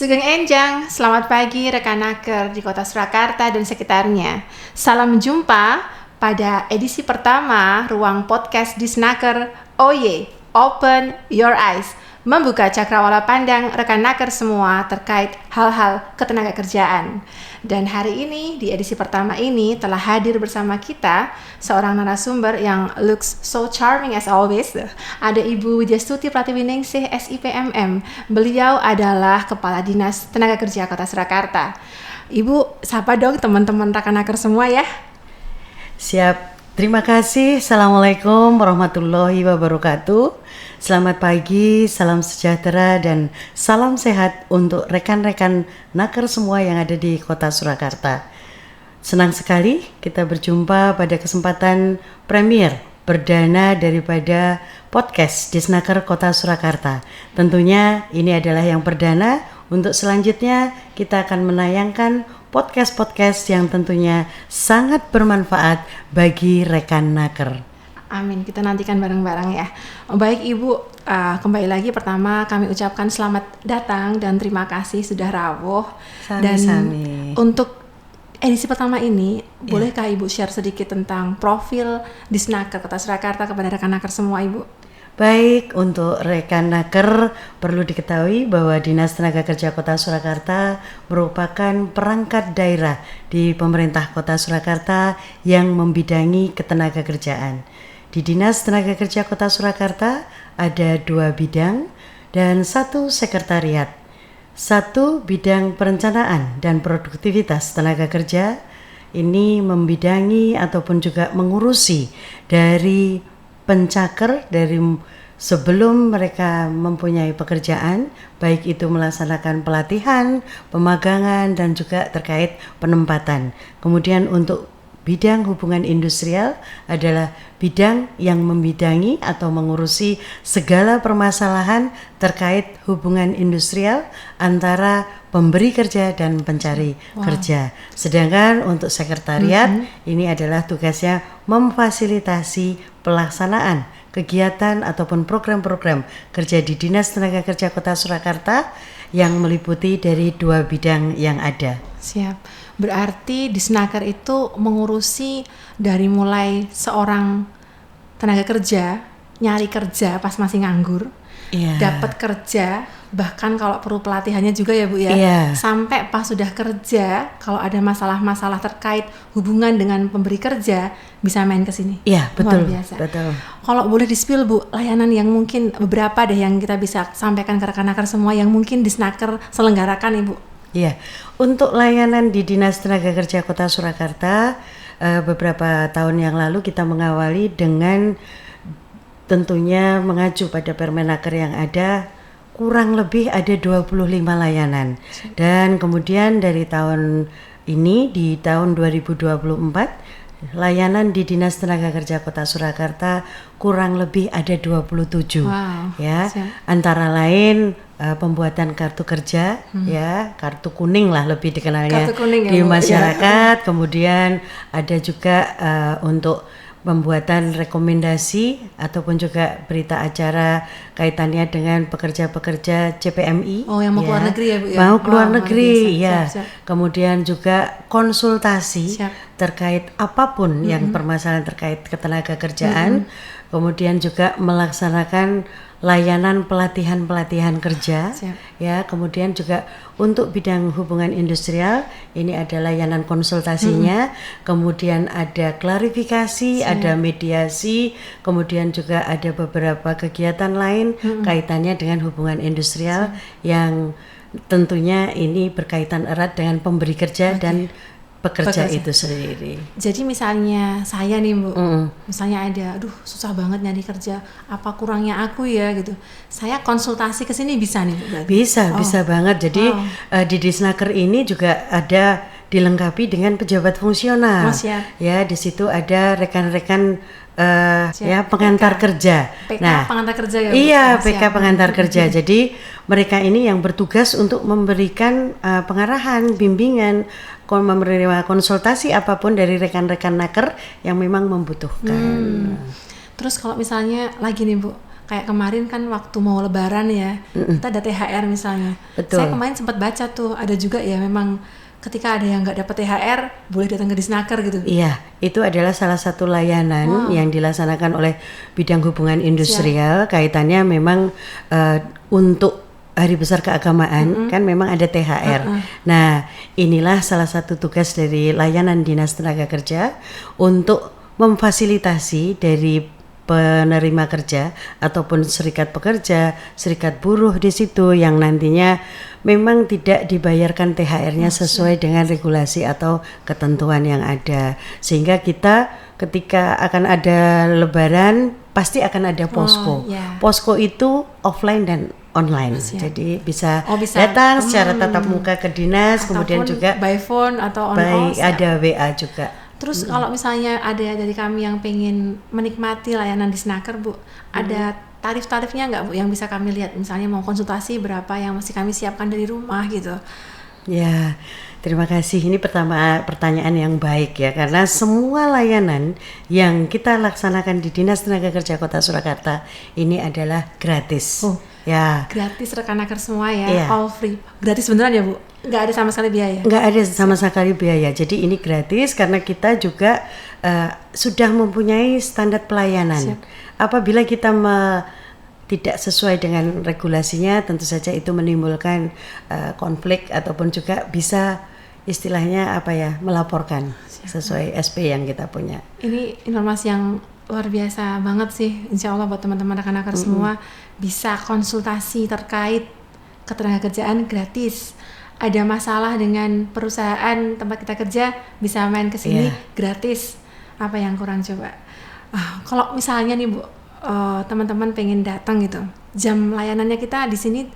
Sugeng Enjang, selamat pagi rekan Naker di kota Surakarta dan sekitarnya. Salam jumpa pada edisi pertama Ruang Podcast Disnaker. Oye, open your eyes. Membuka cakrawala pandang rekan Naker semua terkait hal-hal ketenagakerjaan. Dan hari ini, di edisi pertama ini, telah hadir bersama kita seorang narasumber yang looks so charming as always. Ada Ibu Widyastuti Pratiwiningsih, SIPMM. Beliau adalah Kepala Dinas Tenaga Kerja Kota Surakarta. Ibu, sapa dong teman-teman rekan Naker semua ya. Siap. Terima kasih. Assalamualaikum warahmatullahi wabarakatuh. Selamat pagi, salam sejahtera dan salam sehat untuk rekan-rekan Naker semua yang ada di kota Surakarta. Senang sekali kita berjumpa pada kesempatan premier perdana daripada podcast Disnaker Kota Surakarta. Tentunya ini adalah yang perdana. Untuk selanjutnya kita akan menayangkan podcast-podcast yang tentunya sangat bermanfaat bagi rekan Naker. Amin, kita nantikan bareng-bareng ya. Baik Ibu, kembali lagi pertama kami ucapkan selamat datang dan terima kasih sudah rawuh. Sami-sami. Dan untuk edisi pertama ini, bolehkah Ibu share sedikit tentang profil Disnaker Kota Surakarta kepada rekan Naker semua Ibu? Baik, untuk rekan Naker perlu diketahui bahwa Dinas Tenaga Kerja Kota Surakarta merupakan perangkat daerah di pemerintah Kota Surakarta yang membidangi ketenagakerjaan. Di Dinas Tenaga Kerja Kota Surakarta ada 2 bidang dan 1 sekretariat. 1 bidang perencanaan dan produktivitas tenaga kerja, ini membidangi ataupun juga mengurusi dari pencaker dari sebelum mereka mempunyai pekerjaan, baik itu melaksanakan pelatihan, pemagangan dan juga terkait penempatan. Kemudian untuk bidang hubungan industrial adalah bidang yang membidangi atau mengurusi segala permasalahan terkait hubungan industrial antara pemberi kerja dan pencari kerja. Sedangkan untuk sekretariat ini adalah tugasnya memfasilitasi pelaksanaan kegiatan ataupun program-program kerja di Dinas Tenaga Kerja Kota Surakarta yang meliputi dari 2 bidang yang ada. Siap. Berarti Disnaker itu mengurusi dari mulai seorang tenaga kerja nyari kerja pas masih nganggur, dapat kerja, bahkan kalau perlu pelatihannya juga ya Bu ya, sampai pas sudah kerja kalau ada masalah-masalah terkait hubungan dengan pemberi kerja bisa main ke sini. Iya, betul. Luar biasa. Betul. Kalau boleh di-spill Bu, layanan yang mungkin beberapa deh yang kita bisa sampaikan ke rekan-rekan semua yang mungkin Disnaker selenggarakan Ibu. Iya, untuk layanan di Dinas Tenaga Kerja Kota Surakarta beberapa tahun yang lalu kita mengawali dengan tentunya mengacu pada Permenaker yang ada, kurang lebih ada 25 layanan. Dan kemudian dari tahun ini di tahun 2024 layanan di Dinas Tenaga Kerja Kota Surakarta kurang lebih ada 27. Ya, antara lain pembuatan kartu kerja, ya, kartu kuning lah lebih dikenalnya di masyarakat. Kemudian ada juga untuk pembuatan rekomendasi ataupun juga berita acara kaitannya dengan pekerja-pekerja CPMI. Oh, yang mau keluar negeri ya Bu ya? Mau keluar negeri, ya. Siap. Kemudian juga konsultasi terkait apapun yang permasalahan terkait ketenaga kerjaan. Kemudian juga melaksanakan layanan pelatihan kerja. Ya, kemudian juga untuk bidang hubungan industrial ini ada layanan konsultasinya, kemudian ada klarifikasi, ada mediasi, kemudian juga ada beberapa kegiatan lain kaitannya dengan hubungan industrial yang tentunya ini berkaitan erat dengan pemberi kerja dan pekerja itu sendiri. Jadi misalnya saya nih Bu, misalnya ada, aduh susah banget nyari kerja, apa kurangnya aku ya gitu. Saya konsultasi ke sini bisa nih Bu? Bisa banget. Jadi di Disnaker ini juga ada dilengkapi dengan pejabat fungsional. Ya, di situ ada rekan-rekan ya pengantar kerja. PK pengantar kerja ya Bu? Iya, PK pengantar kerja. Jadi mereka ini yang bertugas untuk memberikan pengarahan, bimbingan, menerima konsultasi apapun dari rekan-rekan Naker yang memang membutuhkan. Terus kalau misalnya lagi nih Bu, kayak kemarin kan waktu mau lebaran ya, kita ada THR misalnya. Betul. Saya kemarin sempat baca tuh, ada juga ya memang ketika ada yang nggak dapat THR, boleh datang ke Disnaker gitu. Iya, itu adalah salah satu layanan yang dilaksanakan oleh bidang hubungan industrial. Kaitannya memang untuk Hari Besar Keagamaan kan memang ada THR. Nah, inilah salah satu tugas dari layanan Dinas Tenaga Kerja untuk memfasilitasi dari penerima kerja ataupun serikat pekerja, serikat buruh di situ yang nantinya memang tidak dibayarkan THR-nya sesuai dengan regulasi atau ketentuan yang ada. Sehingga kita ketika akan ada lebaran pasti akan ada posko. Posko itu offline dan online. Jadi bisa datang secara tatap muka ke dinas, kemudian juga by phone atau on ada WA juga. Terus kalau misalnya ada dari kami yang pengen menikmati layanan Disnaker, Bu, ada tarif-tarifnya nggak, Bu, yang bisa kami lihat? Misalnya mau konsultasi berapa yang mesti kami siapkan dari rumah gitu. Ya, terima kasih. Ini pertanyaan yang baik ya, karena semua layanan yang kita laksanakan di Dinas Tenaga Kerja Kota Surakarta ini adalah gratis. Ya. Gratis Rekanaker semua ya, all free. Gratis beneran ya, Bu? Nggak ada sama sekali biaya? Nggak ada sama sekali biaya. Jadi ini gratis karena kita juga sudah mempunyai standar pelayanan. Apabila kita tidak sesuai dengan regulasinya, tentu saja itu menimbulkan konflik ataupun juga bisa istilahnya melaporkan sesuai SP yang kita punya. Ini informasi yang luar biasa banget sih. Insya Allah buat teman-teman Rekanaker semua bisa konsultasi terkait ketenagakerjaan gratis. Ada masalah dengan perusahaan tempat kita kerja, bisa main ke sini gratis. Apa yang kurang coba? Kalau misalnya nih, Bu, teman-teman pengen datang gitu, jam layanannya kita di sini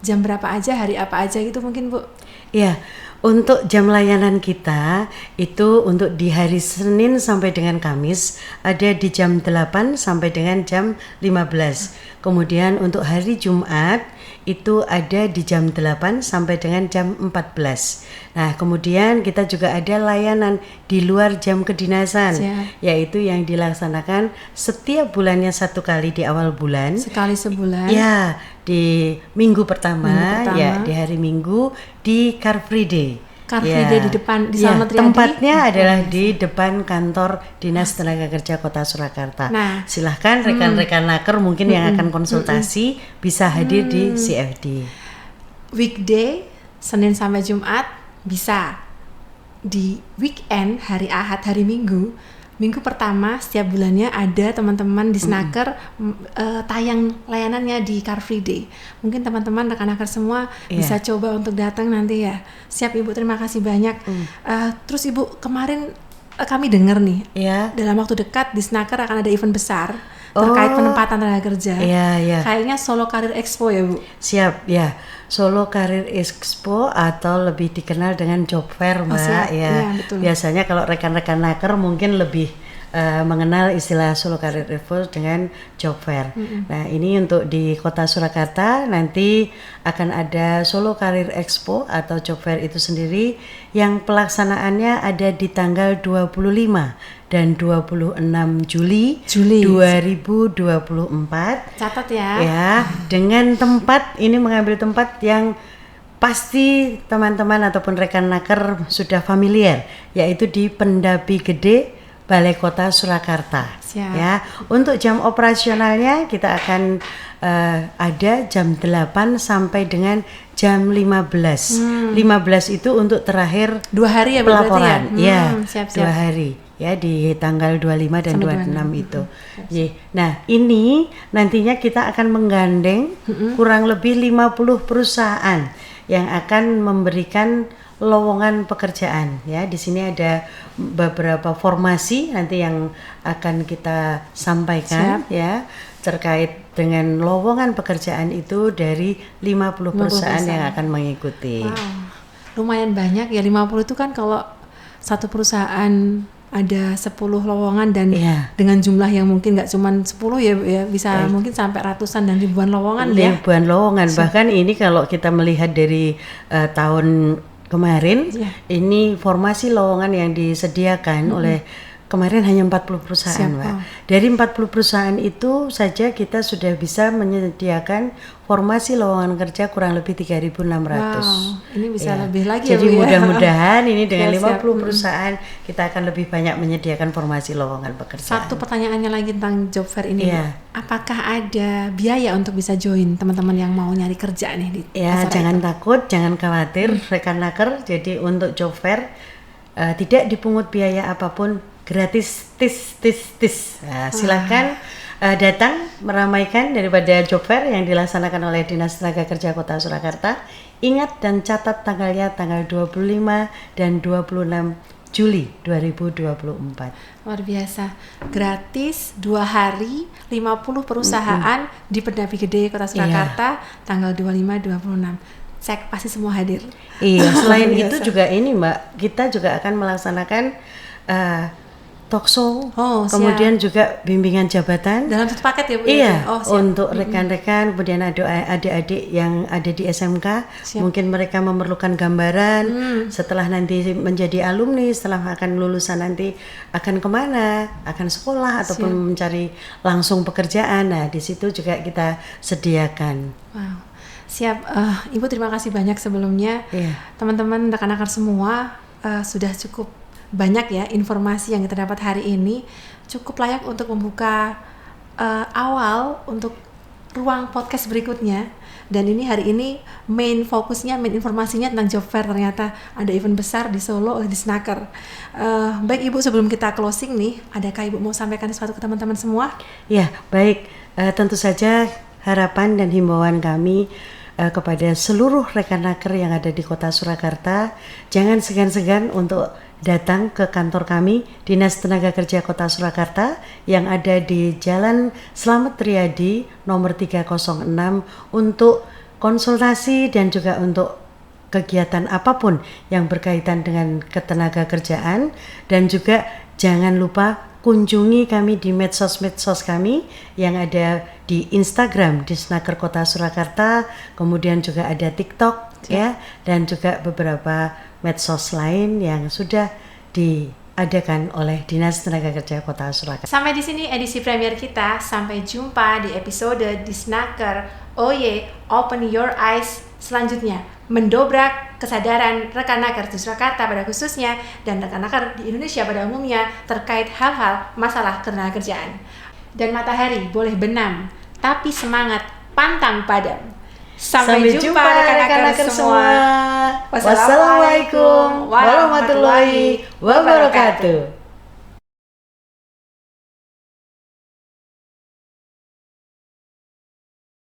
jam berapa aja, hari apa aja gitu mungkin, Bu? Iya, untuk jam layanan kita itu untuk di hari Senin sampai dengan Kamis ada di jam 8 sampai dengan jam 15. Kemudian untuk hari Jumat itu ada di jam 8 sampai dengan jam 14. Nah, kemudian kita juga ada layanan di luar jam kedinasan, yaitu yang dilaksanakan setiap bulannya 1 kali di awal bulan. Sekali sebulan. Ya, di minggu pertama. Ya, di hari Minggu di Car Free Day. Car Free Day di depan di Slamet Riyadi. Tempatnya adalah di depan kantor Dinas Tenaga Kerja Kota Surakarta. Nah, silahkan rekan-rekan naker mungkin yang akan konsultasi bisa hadir di CFD. Weekday Senin sampai Jumat bisa. Di weekend hari Ahad, hari Minggu pertama setiap bulannya ada teman-teman Disnaker tayang layanannya di Car Free Day. Mungkin teman-teman rekan-rekan semua bisa coba untuk datang nanti ya. Siap Ibu, terima kasih banyak. Terus Ibu, kemarin kami dengar nih, dalam waktu dekat Disnaker akan ada event besar terkait penempatan tenaga kerja. Kayaknya Solo Career Expo ya, Bu? Siap, ya. Solo Career Expo atau lebih dikenal dengan Job Fair, Mbak. Betul. Biasanya kalau rekan-rekan naker mungkin lebih mengenal istilah Solo Career Expo dengan Job Fair. Nah, ini untuk di Kota Surakarta nanti akan ada Solo Career Expo atau Job Fair itu sendiri yang pelaksanaannya ada di tanggal 25 dan 26 Juli 2024. Catat ya. Ya, dengan tempat ini mengambil tempat yang pasti teman-teman ataupun rekan naker sudah familiar, yaitu di Pendapi Gede, Balai Kota Surakarta. Ya, untuk jam operasionalnya kita akan ada jam 8 sampai dengan jam 15. 15 itu untuk terakhir 2 hari ya, pelaporan. Siap-siap. 2 hari. Ya, di tanggal 25 dan 26 itu. Nah, ini nantinya kita akan menggandeng kurang lebih 50 perusahaan yang akan memberikan lowongan pekerjaan. Ya, di sini ada beberapa formasi nanti yang akan kita sampaikan ya terkait dengan lowongan pekerjaan itu dari 50 perusahaan yang akan mengikuti. Lumayan banyak ya, 50 itu kan kalau satu perusahaan ada 10 lowongan dan dengan jumlah yang mungkin nggak cuma 10 ya bisa mungkin sampai ratusan dan ribuan lowongan ribuan lowongan. Bahkan ini kalau kita melihat dari tahun kemarin ini formasi lowongan yang disediakan oleh kemarin hanya 40 perusahaan, Siap, Mbak. oh. Dari 40 perusahaan itu saja kita sudah bisa menyediakan formasi lowongan kerja kurang lebih 3.600. Wow, ini bisa Ya. lebih lagi ya, Jadi Bu, ya. mudah-mudahan ini dengan Ya, siap. 50 perusahaan kita akan lebih banyak menyediakan formasi lowongan pekerjaan. Satu pertanyaannya lagi tentang job fair ini, Iya. Bu. Apakah ada biaya untuk bisa join teman-teman yang mau nyari kerja nih di Ya, acara jangan itu? takut, jangan khawatir, rekan naker. Jadi untuk job fair tidak dipungut biaya apapun, gratis, tis. Nah, silakan datang meramaikan daripada job fair yang dilaksanakan oleh Dinas Tenaga Kerja Kota Surakarta. Ingat dan catat tanggalnya tanggal 25 dan 26 Juli 2024. Luar biasa, gratis 2 hari, 50 perusahaan di Pendapi Gede Kota Surakarta, tanggal 25-26. Saya pasti semua hadir. Iya, selain Luar itu biasa. juga ini Mbak, kita juga akan melaksanakan talkshow, Oh, siap. kemudian juga bimbingan jabatan. Dalam satu paket ya, Bu? Iya, Oh, siap. untuk rekan-rekan, kemudian ada adik-adik yang ada di SMK, Siap. mungkin mereka memerlukan gambaran setelah nanti menjadi alumni, setelah akan lulusan nanti akan kemana, akan sekolah ataupun mencari langsung pekerjaan. Nah, di situ juga kita sediakan. Wow, siap. Ibu terima kasih banyak sebelumnya. Iya. Teman-teman rekan-rekan semua sudah cukup banyak ya informasi yang kita dapat hari ini, cukup layak untuk membuka awal untuk ruang podcast berikutnya. Dan ini hari ini main informasinya tentang job fair. Ternyata ada event besar di Solo oleh Disnaker. Baik Ibu, sebelum kita closing nih, adakah Ibu mau sampaikan sesuatu ke teman-teman semua? Ya, baik. Tentu saja harapan dan himbauan kami kepada seluruh rekan naker yang ada di Kota Surakarta, jangan segan-segan untuk datang ke kantor kami Dinas Tenaga Kerja Kota Surakarta yang ada di Jalan Slamet Riyadi nomor 306 untuk konsultasi dan juga untuk kegiatan apapun yang berkaitan dengan ketenaga kerjaan. Dan juga jangan lupa kunjungi kami di medsos kami yang ada di Instagram Disnaker Kota Surakarta, kemudian juga ada TikTok ya, dan juga beberapa medsos lain yang sudah diadakan oleh Dinas Tenaga Kerja Kota Surakarta. Sampai di sini edisi premier kita. Sampai jumpa di episode Disnaker OY Open Your Eyes selanjutnya, mendobrak kesadaran rekan naker di Surakarta pada khususnya dan rekan naker di Indonesia pada umumnya terkait hal-hal masalah ketenagakerjaan. Dan matahari boleh benam, tapi semangat pantang padam. Sampai jumpa rekan-rekan semua. Wassalamualaikum warahmatullahi wabarakatuh.